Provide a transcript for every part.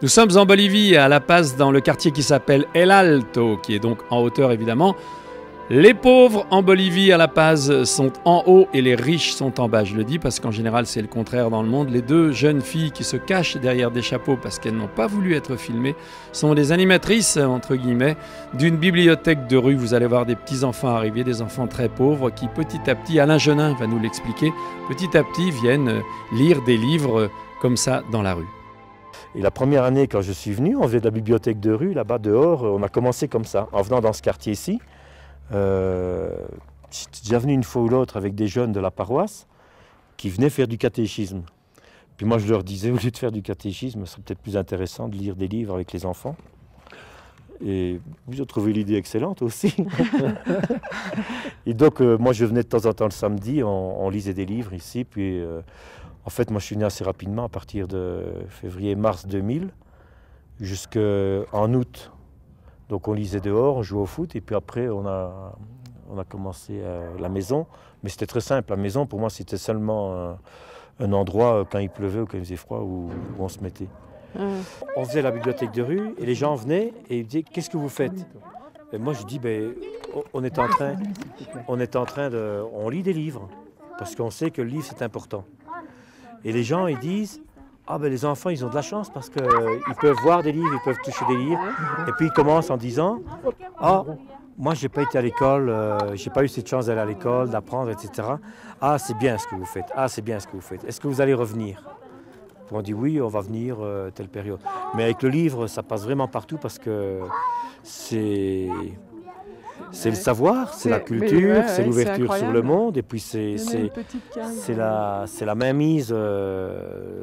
Nous sommes en Bolivie, à La Paz, dans le quartier qui s'appelle El Alto, qui est donc en hauteur évidemment. Les pauvres en Bolivie, à La Paz, sont en haut et les riches sont en bas. Je le dis parce qu'en général, c'est le contraire dans le monde. Les deux jeunes filles qui se cachent derrière des chapeaux parce qu'elles n'ont pas voulu être filmées sont des animatrices, entre guillemets, d'une bibliothèque de rue. Vous allez voir des petits-enfants arriver, des enfants très pauvres qui, petit à petit, Alain Genin va nous l'expliquer, petit à petit viennent lire des livres comme ça dans la rue. Et la première année, quand je suis venu, on faisait de la bibliothèque de rue, là-bas dehors. On a commencé comme ça, en venant dans ce quartier-ci. J'étais déjà venu une fois ou l'autre avec des jeunes de la paroisse qui venaient faire du catéchisme. Puis moi, je leur disais, au lieu de faire du catéchisme, ce serait peut-être plus intéressant de lire des livres avec les enfants. Et vous avez trouvé l'idée excellente aussi. Et donc, moi, je venais de temps en temps le samedi, on lisait des livres ici. Puis, en fait, moi, je suis né assez rapidement, à partir de février-mars 2000, jusqu'en août. Donc, on lisait dehors, on jouait au foot, et puis après, on a commencé la maison. Mais c'était très simple. La maison, pour moi, c'était seulement un endroit, quand il pleuvait ou quand il faisait froid, où on se mettait. On faisait la bibliothèque de rue, et les gens venaient et ils disaient « Qu'est-ce que vous faites ?» Et moi, je dis ben, on lit des livres, parce qu'on sait que le livre, c'est important. Et les gens, ils disent « Ah ben les enfants, ils ont de la chance parce qu'ils peuvent voir des livres, ils peuvent toucher des livres. » Et puis ils commencent en disant « Ah, moi, j'ai pas été à l'école, j'ai pas eu cette chance d'aller à l'école, d'apprendre, etc. Ah, c'est bien ce que vous faites. Ah, c'est bien ce que vous faites. Est-ce que vous allez revenir ?» On dit oui, on va venir telle période. Mais avec le livre, ça passe vraiment partout parce que c'est le savoir, c'est la culture, c'est l'ouverture sur le monde, et puis c'est la mainmise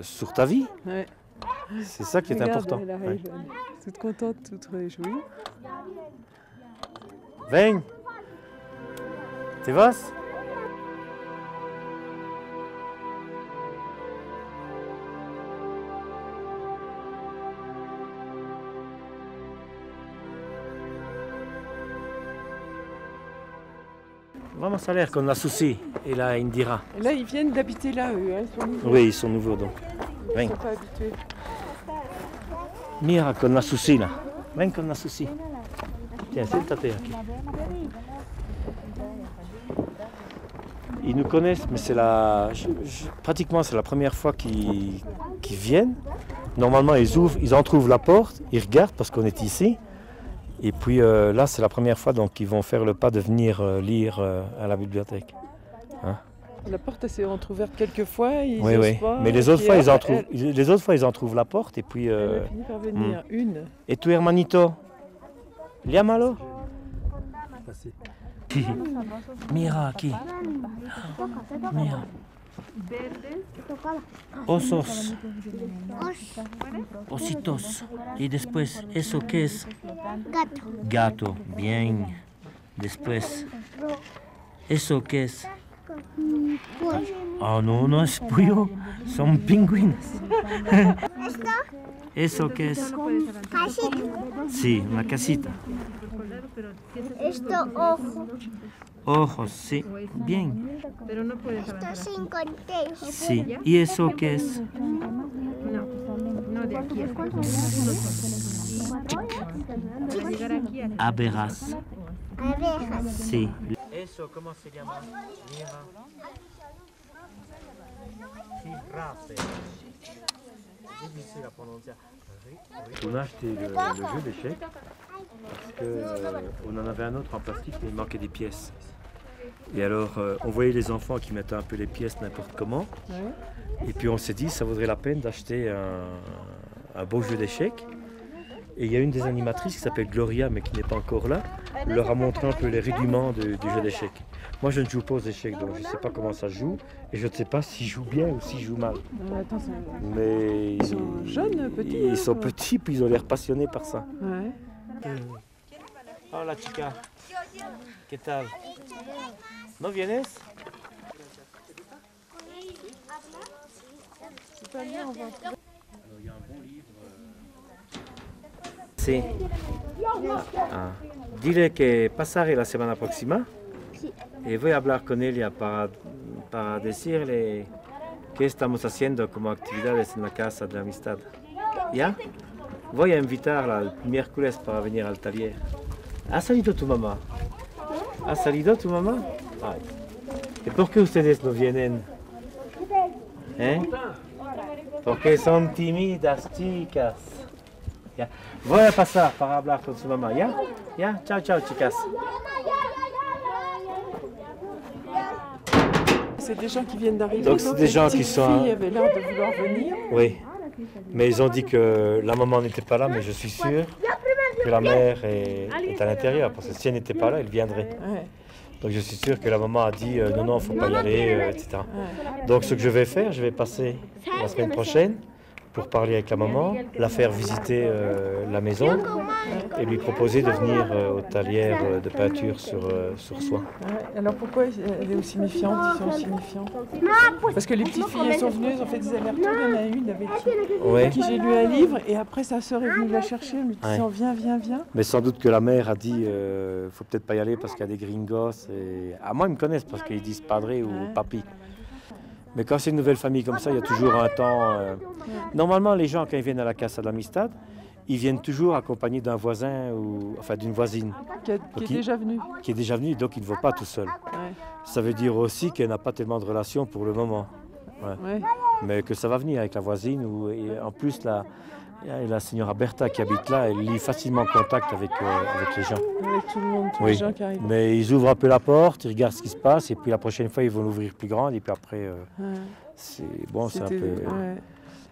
sur ta vie. Ouais. C'est ça qui est important. Elle arrive, toute contente, toute réjouie. Ven, te vas? Vraiment, ça a l'air qu'on a souci, et là, Indira. Et là, ils viennent d'habiter là, eux, hein, ils sont nouveaux. Oui, ils sont nouveaux, donc. Ils ne sont pas habitués. Mira, qu'on a souci, là. Ven, qu'on a souci. Tiens, siéntate aquí. Ils nous connaissent, mais c'est pratiquement c'est la première fois qu'ils viennent. Normalement, ils entrouvent la porte, ils regardent parce qu'on est ici. Et puis là, c'est la première fois donc qu'ils vont faire le pas de venir lire à la bibliothèque. Hein? La porte s'est entrouverte quelques fois, ils oui, oui. Pas, mais les autres fois, ils entrouvent la porte et puis. Elle a fini par venir, une. Et tu hermanito, llámalo. Mira aquí. Mira. Osos. Ositos. Y después, ¿eso qué es? Gato. Gato, bien. Después, ¿eso qué es? Ah, no, no es pollo, son pingüinos. ¿Eso qué es? Casita. Sí, una casita. Esto ojo. Ojos, sí, bien. Esto cinco enteros. Sí, ¿y eso qué es? No de aquí. Abejas. Abejas. Sí. ¿Eso cómo se llama? Mira. Girafe. Difficile à prononcer. On a acheté le jeu d'échecs parce qu'on en avait un autre en plastique mais il manquait des pièces. Et alors on voyait les enfants qui mettaient un peu les pièces n'importe comment. Ouais. Et puis on s'est dit ça vaudrait la peine d'acheter un beau jeu d'échecs. Et il y a une des animatrices qui s'appelle Gloria mais qui n'est pas encore là. Elle leur a montré un peu les rudiments du jeu d'échecs. Moi je ne joue pas aux échecs donc je ne sais pas comment ça se joue et je ne sais pas s'ils jouent bien ou s'ils jouent mal. Attends, mais ils sont jeunes, petits. Ils sont petits puis ils ont l'air passionnés par ça. Ouais. Hola chica, ¿qué tal? ¿No vienes? Sí. Ah. Dile que pasaré la semana próxima y voy a hablar con ella para decirle qué estamos haciendo como actividades en la Casa de la Amistad. ¿Ya? voy a invitar al miércoles para venir al taller. ¿Ha salido tu mamá? ¿Ha salido tu mamá? Ay. ¿Y por qué ustedes no vienen? ¿Eh? Porque son tímidas, chicas. Ya. Voy a pasar para hablar con su mamá, ¿ya? ¿Ya? Chao, chao, chicas. C'est des gens qui viennent d'arriver. Donc, c'est des gens qui sont- Les filles avaient l'air de vouloir venir. Oui. Mais ils ont dit que la maman n'était pas là, mais je suis sûr que la mère est à l'intérieur. Parce que si elle n'était pas là, elle viendrait. Ouais, Donc je suis sûr que la maman a dit non, non, il ne faut pas y aller, etc. ouais. Donc ce que je vais faire, je vais passer la semaine prochaine pour parler avec la maman, la faire visiter la maison et lui proposer de venir au talier de peinture sur soie. Ouais. Alors pourquoi elle est aussi méfiante, ils sont aussi méfiants? Parce que les petites filles elles sont venues, elles ont fait des allers-retours. Il y en a une avec qui j'ai lu un livre et après sa sœur est venue la chercher en lui disant viens, viens, viens. Mais sans doute que la mère a dit faut peut-être pas y aller parce qu'il y a des gringos. Et... Ah, moi, ils me connaissent parce qu'ils disent padre ou papi. Mais quand c'est une nouvelle famille comme ça, il y a toujours un temps. Normalement, les gens, quand ils viennent à la Casa de l'Amistad, ils viennent toujours accompagnés d'un voisin ou enfin d'une voisine Qui est déjà venue. qui est déjà venue, donc ils ne vont pas tout seul. Ouais. Ça veut dire aussi qu'elle n'a pas tellement de relations pour le moment. Ouais. Mais que ça va venir avec la voisine. Et en plus, la signora Berta qui habite là, elle lie facilement contact avec les gens. Avec tout le monde, tous Oui. les gens qui arrivent. Mais ils ouvrent un peu la porte, ils regardent ce qui se passe, et puis la prochaine fois, ils vont l'ouvrir plus grande, et puis après, Ouais. c'est bon, c'est un C'était- peu... ouais.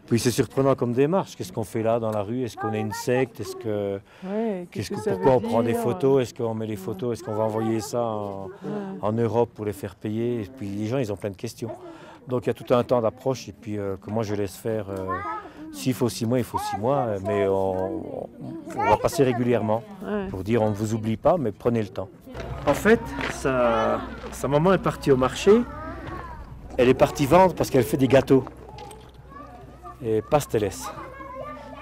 Puis c'est surprenant comme démarche. Qu'est-ce qu'on fait là dans la rue? Est-ce qu'on est une secte? Est-ce que... Ouais, qu'est-ce que ça Pourquoi on veut prend des dire? photos? Est-ce qu'on met les photos? Est-ce qu'on va envoyer ça en Europe pour les faire payer? Et puis les gens, ils ont plein de questions. Donc il y a tout un temps d'approche, et puis que moi je laisse faire. S'il faut 6 mois, il faut 6 mois, mais on va passer régulièrement Ouais. pour dire on ne vous oublie pas, mais prenez le temps. En fait, sa maman est partie au marché. Elle est partie vendre parce qu'elle fait des gâteaux et pasteles.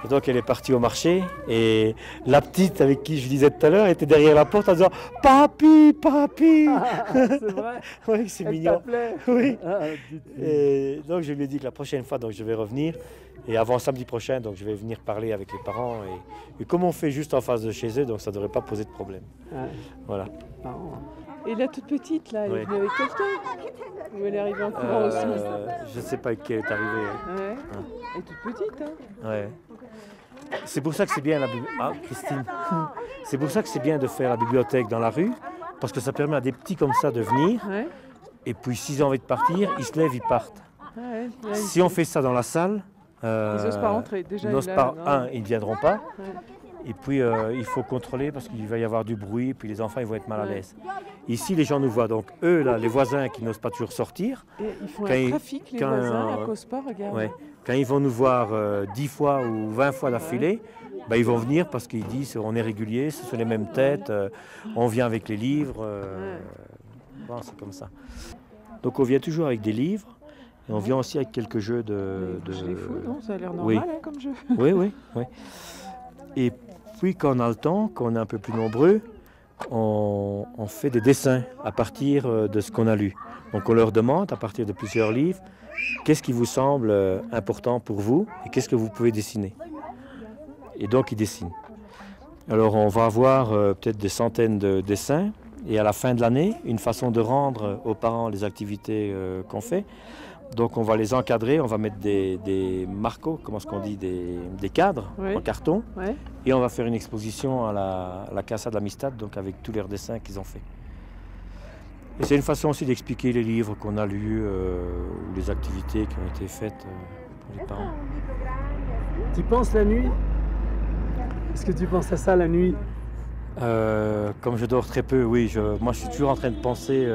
Et donc elle est partie au marché et la petite avec qui je disais tout à l'heure était derrière la porte en disant « Papi, papi !» C'est vrai. Oui, c'est Elle mignon. t'appelait. Oui. Ah, Et donc je lui ai dit que la prochaine fois donc, je vais revenir. Et avant samedi prochain, donc, je vais venir parler avec les parents. Et comme on fait juste en face de chez eux, donc ça ne devrait pas poser de problème. Ouais. Voilà. Et la toute petite, là, elle Ouais. est venue avec quelqu'un? Ou elle est arrivée en courant aussi? Je ne sais pas qui est arrivé. Ouais. Elle est toute petite, hein? Ouais. C'est pour ça que c'est bien Ah, Christine. C'est pour ça que c'est bien de faire la bibliothèque dans la rue, parce que ça permet à des petits comme ça de venir. Ouais. Et puis s'ils ont envie de partir, ils se lèvent, ils partent. Ouais, là, Si on fait ça dans la salle, ils n'osent pas rentrer. Déjà, ils n'osent là, pas. non. Ils ne viendront pas. Ouais. Et puis il faut contrôler parce qu'il va y avoir du bruit, puis les enfants ils vont être mal à Ouais. l'aise. Ici les gens nous voient, donc eux là, les voisins qui n'osent pas toujours sortir, Et ils font Quand un ils- trafic, les quand, voisins, à cause pas, regarde. ouais, quand ils vont nous voir 10 fois ou 20 fois d'affilée, bah, ils vont venir parce qu'ils disent on est régulier, ce sont les mêmes têtes, on vient avec les livres, bon, c'est comme ça. Donc on vient toujours avec des livres et on vient aussi avec quelques jeux de... Je les fous, non? Ça a l'air Oui. normal, hein, comme jeu. Oui, oui, oui. Et puis quand on a le temps, quand on est un peu plus nombreux, on fait des dessins à partir de ce qu'on a lu. Donc on leur demande, à partir de plusieurs livres, qu'est-ce qui vous semble important pour vous et qu'est-ce que vous pouvez dessiner. Et donc ils dessinent. Alors on va avoir peut-être des centaines de dessins et à la fin de l'année, une façon de rendre aux parents les activités qu'on fait. Donc on va les encadrer, on va mettre des marcos, comment est-ce qu'on dit, des cadres Oui. en carton, Ouais. et on va faire une exposition à la Casa de l'Amistad, donc avec tous leurs dessins qu'ils ont fait. Et c'est une façon aussi d'expliquer les livres qu'on a lus, ou les activités qui ont été faites pour les parents. Tu penses la nuit? Est-ce que tu penses à ça la nuit? Comme je dors très peu, oui, moi je suis toujours en train de penser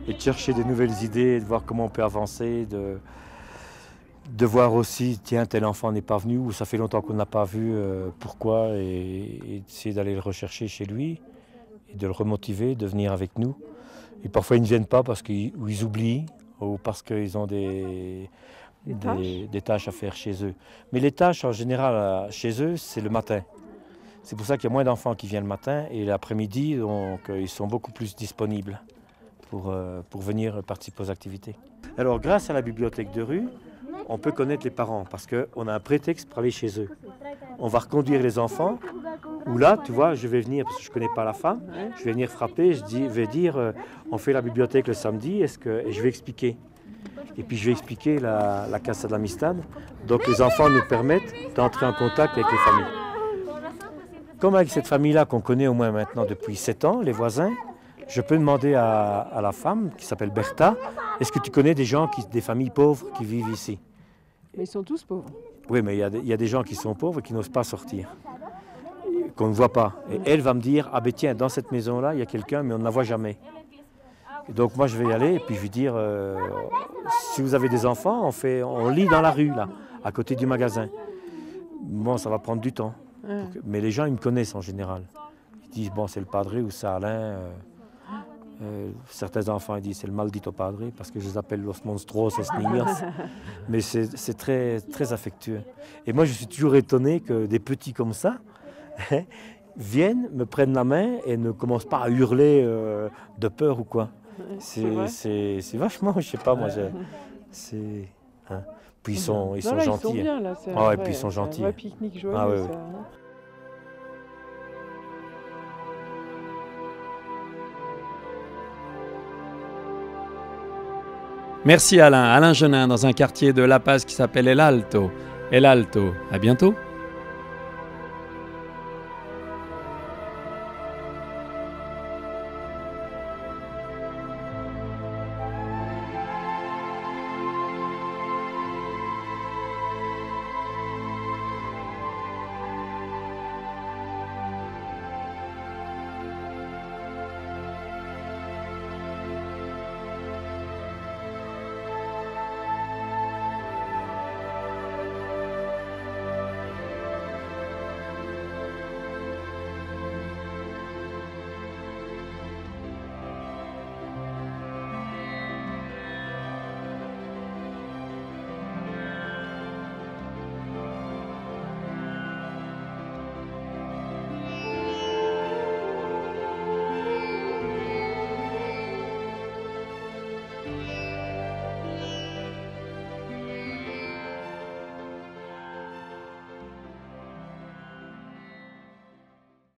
et de chercher de nouvelles idées, de voir comment on peut avancer, de voir aussi, tiens, tel enfant n'est pas venu, ou ça fait longtemps qu'on ne l'a pas vu, pourquoi, et d'essayer d'aller le rechercher chez lui, et de le remotiver, de venir avec nous. Et parfois ils ne viennent pas parce qu'ils oublient, ou parce qu'ils ont des tâches à faire chez eux. Mais les tâches en général chez eux, c'est le matin. C'est pour ça qu'il y a moins d'enfants qui viennent le matin, et l'après-midi, donc ils sont beaucoup plus disponibles pour venir participer aux activités. Alors grâce à la bibliothèque de rue, on peut connaître les parents parce qu'on a un prétexte pour aller chez eux. On va reconduire les enfants, ou là, tu vois, je vais venir, parce que je ne connais pas la femme, je vais venir frapper, vais dire, on fait la bibliothèque le samedi, et je vais expliquer. Et puis je vais expliquer la Casa de l'Amistad. Donc les enfants nous permettent d'entrer en contact avec les familles. Comme avec cette famille-là qu'on connaît au moins maintenant depuis 7 ans, les voisins, je peux demander à la femme, qui s'appelle Bertha, est-ce que tu connais des gens, des familles pauvres qui vivent ici? Mais ils sont tous pauvres. Oui, mais il y a des gens qui sont pauvres et qui n'osent pas sortir, qu'on ne voit pas. Et elle va me dire, ah ben tiens, dans cette maison-là, il y a quelqu'un, mais on ne la voit jamais. Et donc moi, je vais y aller et puis je vais dire, si vous avez des enfants, on lit dans la rue, là, à côté du magasin. Bon, ça va prendre du temps. Mais les gens, ils me connaissent en général. Ils disent, bon, c'est le padre ou c'est Alain. Certains enfants ils disent c'est le maldito padre parce que je les appelle los monstruos niños. Mais c'est très, très affectueux. Et moi je suis toujours étonné que des petits comme ça viennent, me prennent la main et ne commencent pas à hurler de peur ou quoi. C'est vachement, je sais pas moi. Hein. Puis ils sont gentils. Ils sont bien, là, et puis ils sont gentils. Un vrai pique-nique joyeux. Ah, ouais, ça. ouais. Merci Alain. Alain Genin dans un quartier de La Paz qui s'appelle El Alto. El Alto. À bientôt.